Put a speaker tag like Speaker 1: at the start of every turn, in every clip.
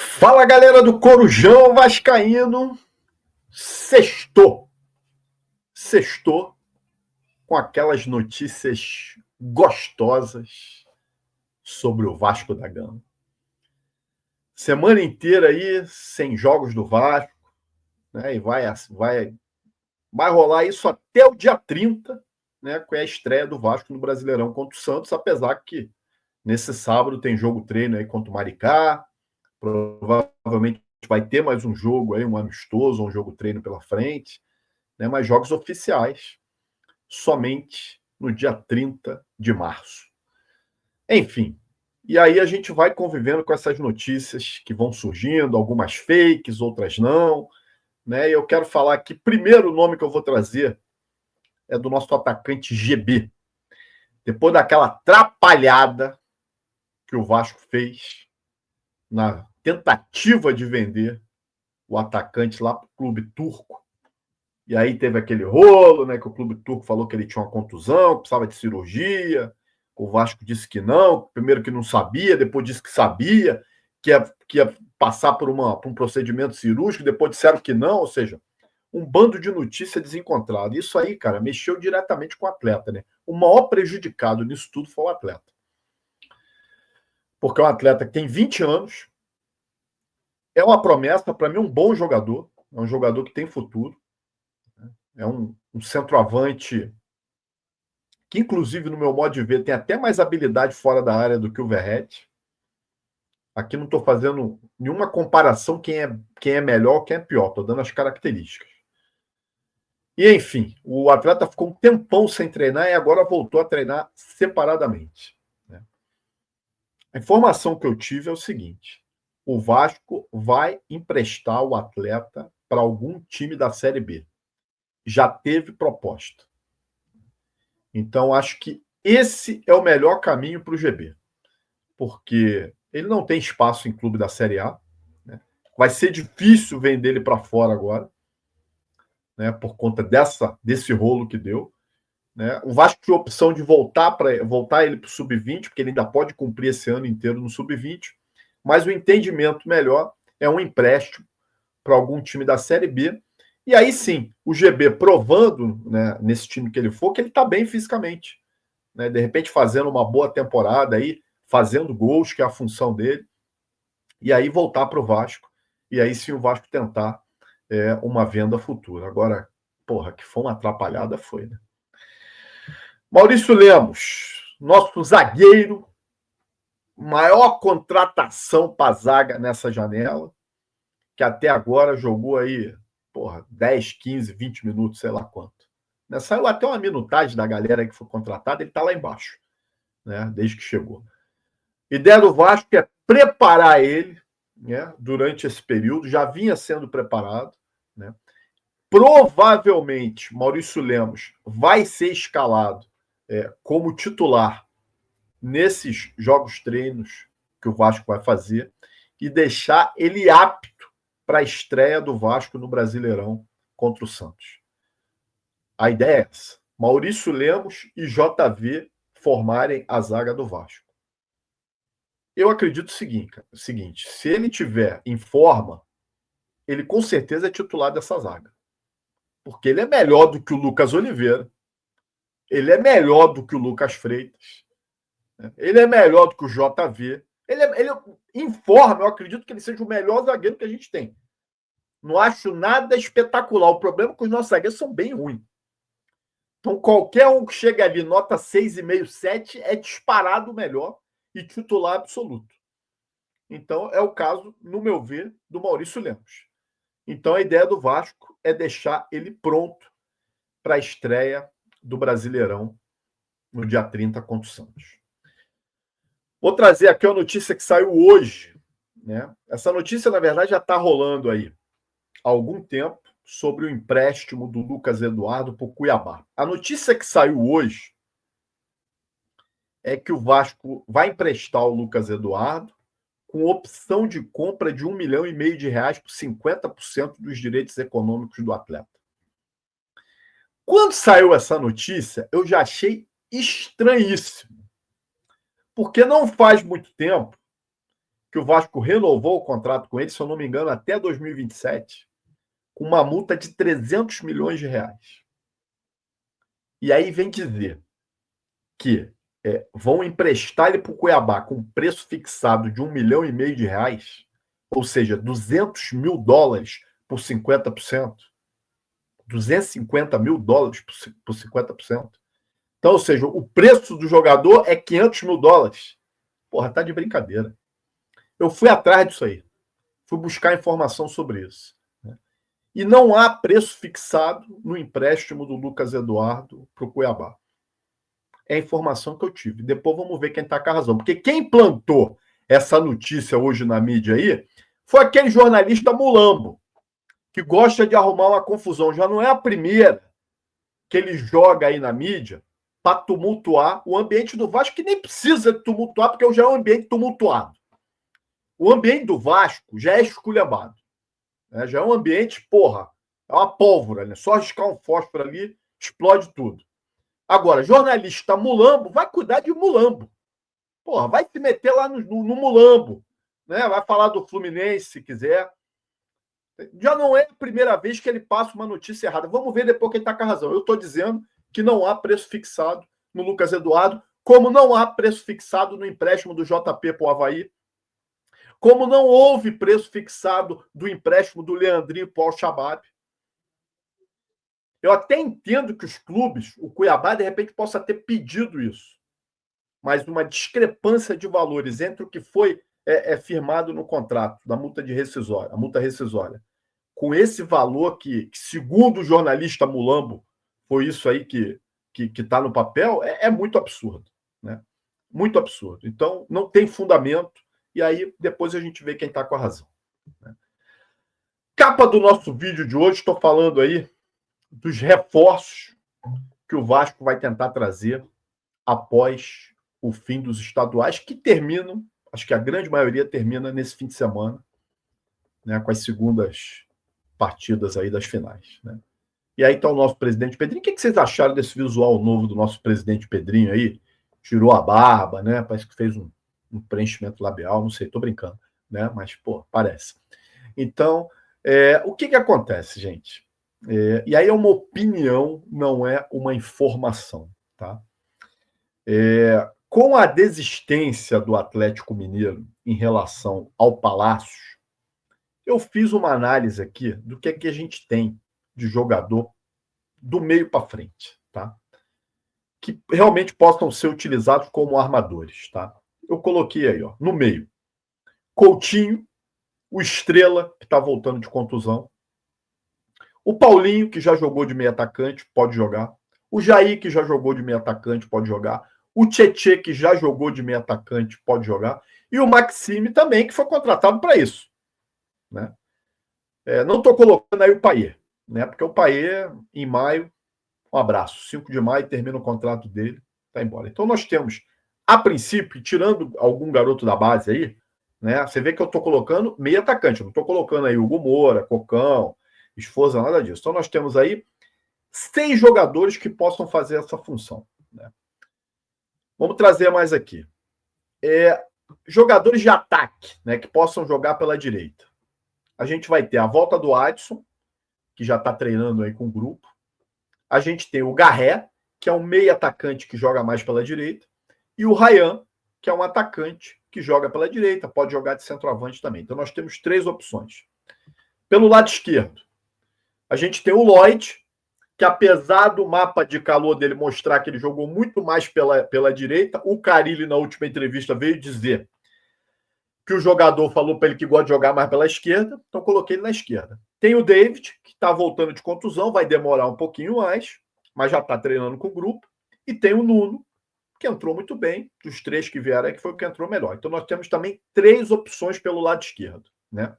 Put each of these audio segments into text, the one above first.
Speaker 1: Fala, galera do Corujão Vascaíno. Sextou. Sextou com aquelas notícias gostosas sobre o Vasco da Gama. Semana inteira aí sem jogos do Vasco, né? E vai rolar isso até o dia 30, né? Com a estreia do Vasco no Brasileirão contra o Santos, apesar que nesse sábado tem jogo treino aí contra o Maricá. Provavelmente vai ter mais um jogo aí, um amistoso, um jogo treino pela frente, né? Mas jogos oficiais somente no dia 30 de março. Enfim, e aí a gente vai convivendo com essas notícias que vão surgindo, algumas fakes, outras não, né? E eu quero falar aqui, primeiro nome que eu vou trazer é do nosso atacante GB. Depois daquela atrapalhada que o Vasco fez na tentativa de vender o atacante lá para o clube turco. E aí teve aquele rolo, né? Que o clube turco falou que ele tinha uma contusão, precisava de cirurgia. O Vasco disse que não, primeiro que não sabia, depois disse que sabia, que ia passar por um procedimento cirúrgico, depois disseram que não, ou seja, um bando de notícia desencontrada. Isso aí, cara, mexeu diretamente com o atleta, né? O maior prejudicado nisso tudo foi o atleta. Porque é um atleta que tem 20 anos, é uma promessa, para mim, um bom jogador, é um jogador que tem futuro, é um centroavante que, inclusive, no meu modo de ver, tem até mais habilidade fora da área do que o Verratti. Aqui não estou fazendo nenhuma comparação quem é melhor, quem é pior, estou dando as características. E, enfim, o atleta ficou um tempão sem treinar e agora voltou a treinar separadamente, né? A informação que eu tive é o seguinte: o Vasco vai emprestar o atleta para algum time da Série B. Já teve proposta. Então, acho que esse é o melhor caminho para o GB, porque ele não tem espaço em clube da Série A, né? Vai ser difícil vender ele para fora agora, né? Por conta desse rolo que deu, né? O Vasco tinha a opção de voltar ele para o sub-20, porque ele ainda pode cumprir esse ano inteiro no sub-20, mas o entendimento melhor é um empréstimo para algum time da Série B. E aí sim, o GB provando, né, nesse time que ele for, que ele está bem fisicamente, né? De repente fazendo uma boa temporada aí, fazendo gols, que é a função dele, e aí voltar para o Vasco, e aí sim o Vasco tentar uma venda futura. Agora, porra, que foi uma atrapalhada, foi, né? Maurício Lemos, nosso zagueiro, maior contratação para zaga nessa janela, que até agora jogou aí, porra, 10, 15, 20 minutos, sei lá quanto. Né? Saiu até uma minutagem da galera que foi contratada, ele está lá embaixo, né? Desde que chegou. A ideia do Vasco é preparar ele, né, durante esse período, já vinha sendo preparado, né? Provavelmente Maurício Lemos vai ser escalado como titular nesses jogos treinos que o Vasco vai fazer e deixar ele apto para a estreia do Vasco no Brasileirão contra o Santos. A ideia é essa: Maurício Lemos e JV formarem a zaga do Vasco. Eu acredito o seguinte: se ele tiver em forma, ele com certeza é titular dessa zaga. Porque ele é melhor do que o Lucas Oliveira, ele é melhor do que o Lucas Freitas, né? Ele é melhor do que o JV. Ele em forma, eu acredito que ele seja o melhor zagueiro que a gente tem. Não acho nada espetacular. O problema é que os nossos zagueiros são bem ruins. Então, qualquer um que chega ali, nota 6,5, 7, é disparado melhor e titular absoluto. Então, é o caso, no meu ver, do Maurício Lemos. Então, a ideia do Vasco é deixar ele pronto para a estreia do Brasileirão no dia 30 contra o Santos. Vou trazer aqui uma notícia que saiu hoje, né? Essa notícia, na verdade, já está rolando aí há algum tempo sobre o empréstimo do Lucas Eduardo para o Cuiabá. A notícia que saiu hoje é que o Vasco vai emprestar o Lucas Eduardo com opção de compra de R$ 1,5 milhão por 50% dos direitos econômicos do atleta. Quando saiu essa notícia, eu já achei estranhíssimo, porque não faz muito tempo que o Vasco renovou o contrato com ele, se eu não me engano, até 2027, com uma multa de 300 milhões de reais. E aí vem dizer que vão emprestar ele para o Cuiabá com preço fixado de 1,5 milhão de reais, ou seja, 200 mil dólares por 50%, 250 mil dólares por 50%. Então, ou seja, o preço do jogador é 500 mil dólares. Porra, tá de brincadeira. Eu fui atrás disso aí. Fui buscar informação sobre isso. E não há preço fixado no empréstimo do Lucas Eduardo para o Cuiabá. É a informação que eu tive. Depois vamos ver quem está com a razão. Porque quem plantou essa notícia hoje na mídia aí foi aquele jornalista Mulambo, que gosta de arrumar uma confusão. Já não é a primeira que ele joga aí na mídia para tumultuar o ambiente do Vasco, que nem precisa tumultuar, porque já é um ambiente tumultuado. O ambiente do Vasco já é esculhambado. Né? Já é um ambiente, porra, é uma pólvora, né? Só riscar um fósforo ali, explode tudo. Agora, jornalista Mulambo vai cuidar de Mulambo. Porra, vai se meter lá no Mulambo. Né? Vai falar do Fluminense, se quiser. Já não é a primeira vez que ele passa uma notícia errada. Vamos ver depois quem está com a razão. Eu estou dizendo que não há preço fixado no Lucas Eduardo, como não há preço fixado no empréstimo do JP para o Avaí, como não houve preço fixado do empréstimo do Leandrinho para o Al-Shabaab. Eu até entendo que os clubes, o Cuiabá, de repente, possa ter pedido isso, mas uma discrepância de valores entre o que foi firmado no contrato, da multa de rescisória, a multa rescisória, com esse valor que, segundo o jornalista Mulambo, foi isso aí que está no papel, é muito absurdo. Né? Muito absurdo. Então, não tem fundamento, e aí depois a gente vê quem está com a razão. Né? Capa do nosso vídeo de hoje, estou falando aí dos reforços que o Vasco vai tentar trazer após o fim dos estaduais, que terminam, acho que a grande maioria termina nesse fim de semana, né, com as segundas partidas aí das finais. Né? E aí está o nosso presidente Pedrinho. O que vocês acharam desse visual novo do nosso presidente Pedrinho aí? Tirou a barba, né? Parece que fez um preenchimento labial, não sei, estou brincando, né? Mas, pô, parece. Então, o que acontece, gente? E aí é uma opinião, não é uma informação, tá? Com a desistência do Atlético Mineiro em relação ao Palácio, eu fiz uma análise aqui do que é que a gente tem de jogador do meio para frente, tá? Que realmente possam ser utilizados como armadores, tá? Eu coloquei aí, ó, no meio, Coutinho, o Estrela, que está voltando de contusão, o Paulinho, que já jogou de meio atacante, pode jogar, o Jair, que já jogou de meio atacante, pode jogar, o Tietê, que já jogou de meio atacante, pode jogar, e o Maxime também, que foi contratado para isso. Né? Não estou colocando aí o Payet, né? Porque o Payet, em maio, um abraço, 5 de maio, termina o contrato dele, tá embora. Então nós temos, a princípio, tirando algum garoto da base aí, né? Você vê que eu estou colocando meio atacante, eu não estou colocando aí Hugo Moura, Cocão, Esforza, nada disso. Então nós temos aí 6 jogadores que possam fazer essa função. Né? Vamos trazer mais aqui. Jogadores de ataque, né, que possam jogar pela direita. A gente vai ter a volta do Adson, que já está treinando aí com o grupo. A gente tem o Garré, que é um meio atacante que joga mais pela direita. E o Ryan, que é um atacante que joga pela direita, pode jogar de centroavante também. Então nós temos 3 opções. Pelo lado esquerdo, a gente tem o Lloyd, que apesar do mapa de calor dele mostrar que ele jogou muito mais pela direita, o Carille, na última entrevista, veio dizer que o jogador falou para ele que gosta de jogar mais pela esquerda, então coloquei ele na esquerda. Tem o David, que está voltando de contusão, vai demorar um pouquinho mais, mas já está treinando com o grupo. E tem o Nuno, que entrou muito bem, dos 3 que vieram aí, que foi o que entrou melhor. Então nós temos também 3 opções pelo lado esquerdo. Né?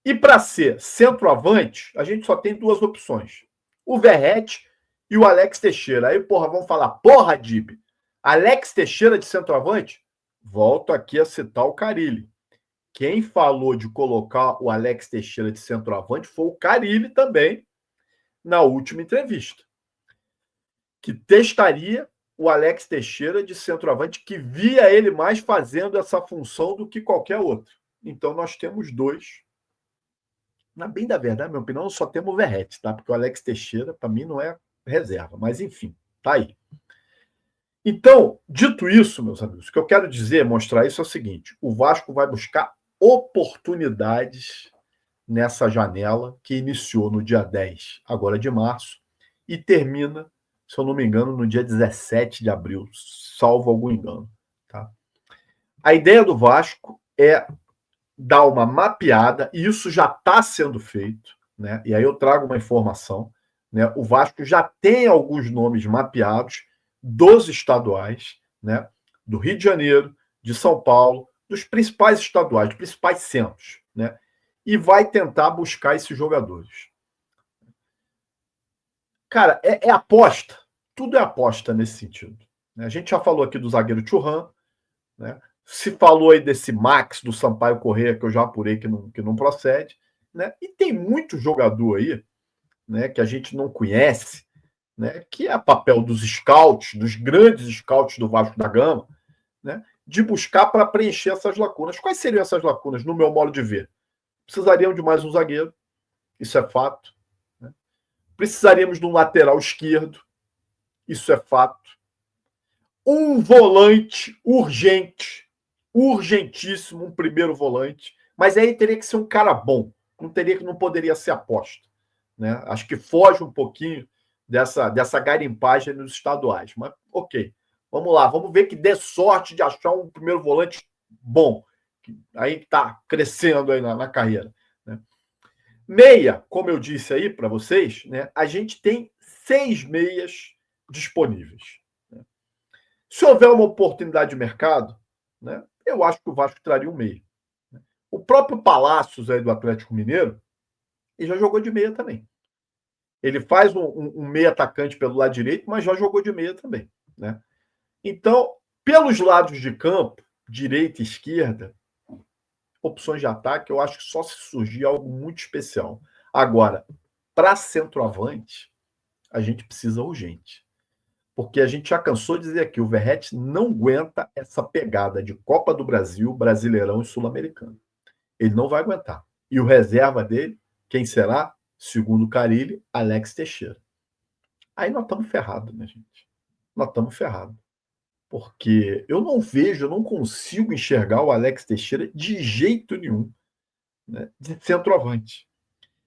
Speaker 1: E para ser centroavante, a gente só tem 2 opções. O Verrete e o Alex Teixeira. Aí, porra, vamos falar, porra, Dib, Alex Teixeira de centroavante? Volto aqui a citar o Carille. Quem falou de colocar o Alex Teixeira de centroavante foi o Carille também, na última entrevista. Que testaria o Alex Teixeira de centroavante, que via ele mais fazendo essa função do que qualquer outro. Então, nós temos dois. Na bem da verdade, na minha opinião, só temos o Verratti, tá? Porque o Alex Teixeira, para mim, não é reserva. Mas, enfim, tá aí. Então, dito isso, meus amigos, o que eu quero dizer, mostrar isso é o seguinte: o Vasco vai buscar oportunidades nessa janela que iniciou no dia 10, agora de março, e termina, se eu não me engano, no dia 17 de abril, salvo algum engano. Tá? A ideia do Vasco é dar uma mapeada, e isso já está sendo feito, né? E aí eu trago uma informação, né? O Vasco já tem alguns nomes mapeados dos estaduais, né? Do Rio de Janeiro, de São Paulo, dos principais estaduais, dos principais centros, né? E vai tentar buscar esses jogadores. Cara, é aposta. Tudo é aposta nesse sentido. A gente já falou aqui do zagueiro Thuram, né? Se falou aí desse Max do Sampaio Corrêa, que eu já apurei que não procede, né? E tem muito jogador aí, né, que a gente não conhece, né, que é papel dos scouts, dos grandes scouts do Vasco da Gama, né, de buscar para preencher essas lacunas. Quais seriam essas lacunas, no meu modo de ver? Precisariam de mais um zagueiro, isso é fato. Né? Precisaríamos de um lateral esquerdo, isso é fato. Um volante urgente, urgentíssimo, um primeiro volante, mas aí teria que ser um cara bom, não poderia ser aposta, né? Acho que foge um pouquinho dessa garimpagem nos estaduais, mas ok, vamos lá, vamos ver que dê sorte de achar um primeiro volante bom, que aí está crescendo aí na carreira, né? Meia, como eu disse aí para vocês, né? A gente tem 6 meias disponíveis. Se houver uma oportunidade de mercado, né, eu acho que o Vasco traria um meia. O próprio Palácios aí do Atlético Mineiro, ele já jogou de meia também. Ele faz um meia atacante pelo lado direito, mas já jogou de meia também. Né? Então, pelos lados de campo, direita e esquerda, opções de ataque, eu acho que só se surgir algo muito especial. Agora, para centroavante, a gente precisa urgente. Porque a gente já cansou de dizer aqui, o Verratti não aguenta essa pegada de Copa do Brasil, Brasileirão e Sul-Americano. Ele não vai aguentar. E o reserva dele, quem será? Segundo o Carille, Alex Teixeira. Aí nós estamos ferrados, né, gente? Nós estamos ferrados. Porque eu não vejo, eu não consigo enxergar o Alex Teixeira de jeito nenhum, né, de centroavante.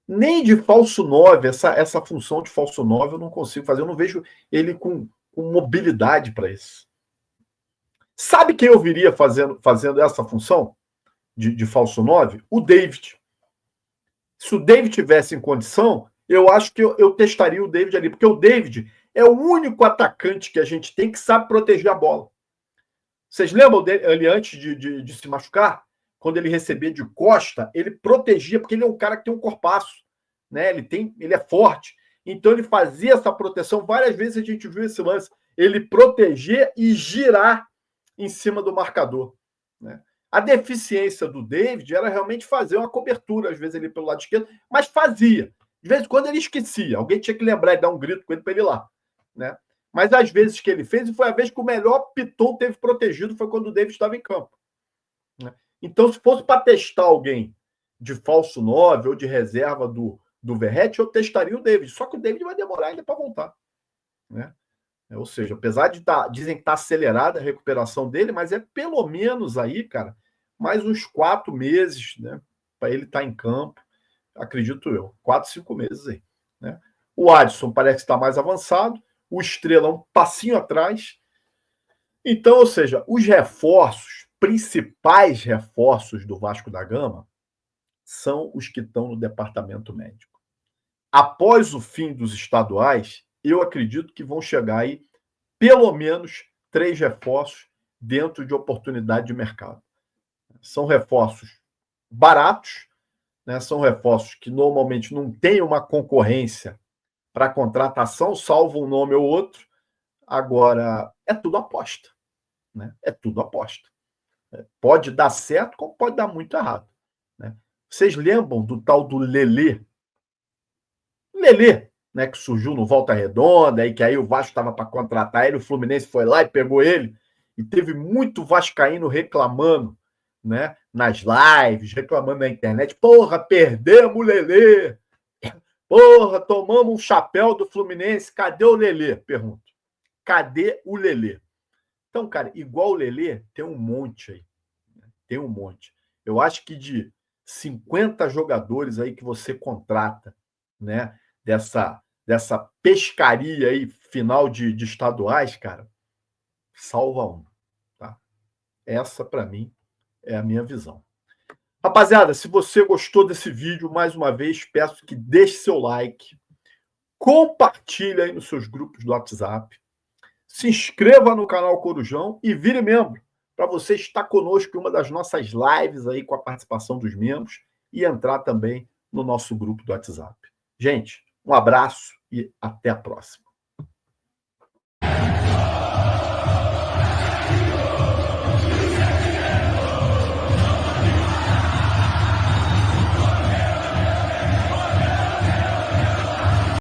Speaker 1: Nem de falso 9, essa função de falso 9 eu não consigo fazer. Eu não vejo ele com mobilidade para isso. Sabe quem eu viria fazendo essa função de falso 9? O David. Se o David tivesse em condição, eu acho que eu testaria o David ali, porque o David é o único atacante que a gente tem que sabe proteger a bola. Vocês lembram dele antes de se machucar? Quando ele recebia de costa, ele protegia, porque ele é um cara que tem um corpaço, né? Ele é forte. Então ele fazia essa proteção. Várias vezes a gente viu esse lance. Ele proteger e girar em cima do marcador. Né? A deficiência do David era realmente fazer uma cobertura, às vezes ele pelo lado esquerdo, mas fazia. De vez em quando ele esquecia. Alguém tinha que lembrar e dar um grito com ele para ele ir lá. Né? Mas às vezes que ele fez, e foi a vez que o melhor Piton teve protegido, foi quando o David estava em campo. Né? Então, se fosse para testar alguém de falso 9 ou de reserva do Verratti, eu testaria o David. Só que o David vai demorar ainda para voltar. Né? Ou seja, apesar de dizem que está acelerada a recuperação dele, mas é pelo menos aí, cara, mais uns 4 meses, né? Para ele estar em campo, acredito eu. 4, 5 meses aí. Né? O Adson parece estar mais avançado, o Estrela um passinho atrás. Então, ou seja, os reforços, principais reforços do Vasco da Gama, são os que estão no departamento médico. Após o fim dos estaduais, eu acredito que vão chegar aí pelo menos 3 reforços dentro de oportunidade de mercado. São reforços baratos, né? São reforços que normalmente não têm uma concorrência para contratação, salvo um nome ou outro. Agora, é tudo aposta. Né? É tudo aposta. Pode dar certo, como pode dar muito errado. Né? Vocês lembram do tal do Lelê? Lelê, né, que surgiu no Volta Redonda, e que aí o Vasco estava para contratar ele, o Fluminense foi lá e pegou ele, e teve muito vascaíno reclamando, né, nas lives, reclamando na internet, porra, perdemos o Lelê, porra, tomamos um chapéu do Fluminense, cadê o Lelê? Pergunto. Cadê o Lelê? Então, cara, igual o Lelê, tem um monte aí. Tem um monte. Eu acho que de 50 jogadores aí que você contrata, né, dessa pescaria aí final de estaduais, cara, salva um, tá? Essa, para mim, é a minha visão. Rapaziada, se você gostou desse vídeo, mais uma vez, peço que deixe seu like, compartilhe aí nos seus grupos do WhatsApp, se inscreva no canal Corujão e vire membro, para você estar conosco em uma das nossas lives aí com a participação dos membros e entrar também no nosso grupo do WhatsApp. Gente, um abraço e até a próxima.